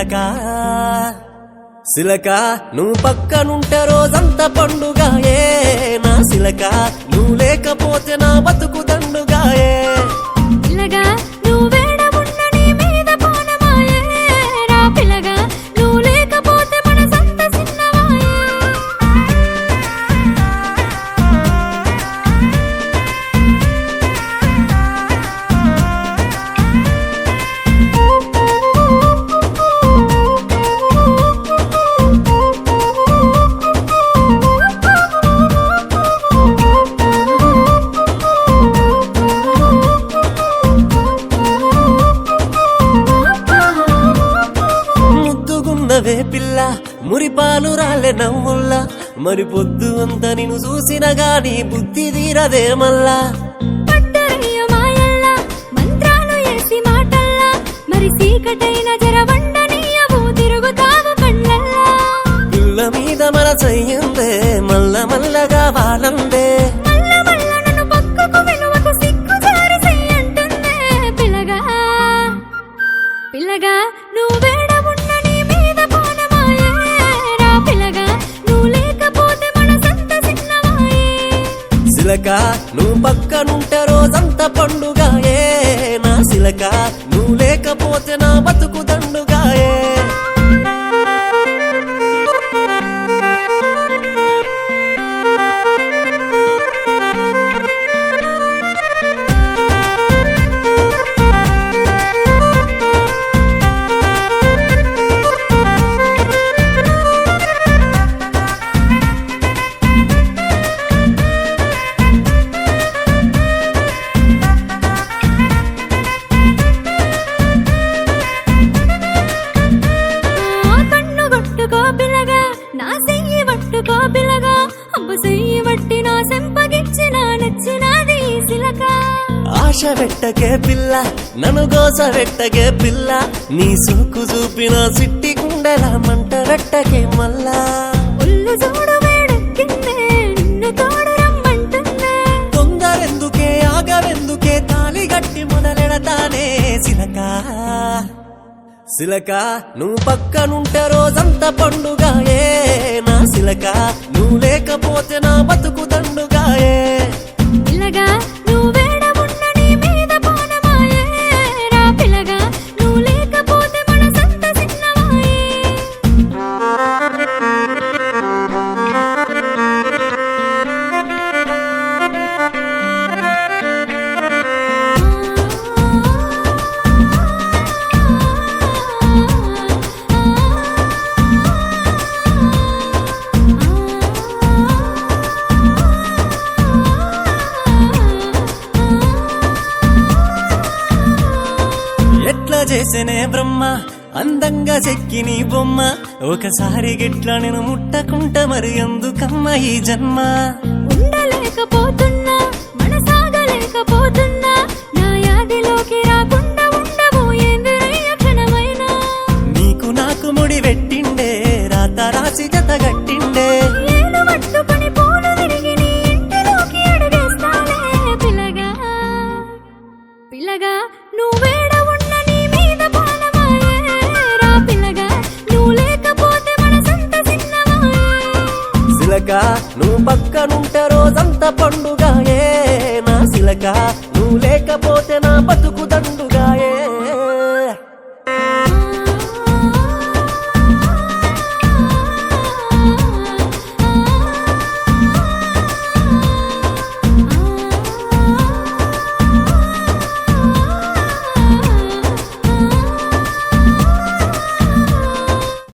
పిలక సిలక నువ్వు పక్కనుంటే రోజంతా పండుగాయే నా సిలక నువ్వు లేకపోతే నా బతుకు దండుగాయే పిల్లగా నువ్వు వేడమున్న నీ మీద పోనమాయే రా పిల్లగా నువ్వు లేకపోతే మనసంత చిన్నవాయే ముద్దుగున్నవే పిల్ల మురిపాలు రాలే నవ్వుల్లా మరి పొద్దు అంతా నిన్ను చూసిన గాని బుద్ధి తీరదే మల్లా పట్టరయ్య మాయల్లా మంత్రాలు ఏసి మాటల్లా మరి సీకటైన జరవండనీయవు తిరుగుతావు కళ్ళల్లా పిల్ల మీద మనసయ్యిందే మల్ల మల్లగా వాలందే మల్ల మల్ల నన్ను పక్కకు విలువకు సిగ్గు జారి చెయ్యంటుందే పిల్లగా పిల్లగా నువ్వు వేడమున్న నీ మీద పోనమాయే రా పిల్లగా నువ్వు లేకపోతే మనసంత చిన్నవాయే సిలక నువ్వు పక్కనుంటే రోజంతా పండుగాయే నా సిలక నువ్వు లేకపోతే నా బతుకు దండుగాయే ఆ కన్ను కొట్టుకో పిల్లగా నా చెయ్యి పట్టుకో పిల్లగా అబ్బు చెయ్యి పట్టి నా సెంపగిచ్చిన నచ్చినది ఈ సిలక ఆశ పెట్టకే పిల్ల నన్ను గోస పెట్టకే పిల్ల నీ సోకు చూపిన సిట్టి గుండెలా మంట పెట్టకే మల్లా ఒళ్ళు చూడు వేడెక్కిందే నిన్ను తోడు రమ్మంటుందే తొందరెందుకే ఆగవెందుకే తాళి గట్టి మొదలెడతానే సిలక సిలక నువ్వు పక్కనుంటే రోజంతా పండుగాయే నా సిలక నువ్వు లేకపోతే నా బతుకు దండుగాయే పిల్లగా నువ్వు వేడమున్న నీ మీద పోనమాయే రా పిల్లగా నువ్వు లేకపోతే మనసంత చిన్నవాయే ఎట్లా చేసేనే బ్రహ్మ అందంగా చెక్కి నీ బొమ్మ ఒకసారి గిట్లా నేను ముట్టకుంటా మరి ఎందుకమ్మ ఈ జన్మ ఉండలేకపోతున్నా మనసాగలేకపోతున్నా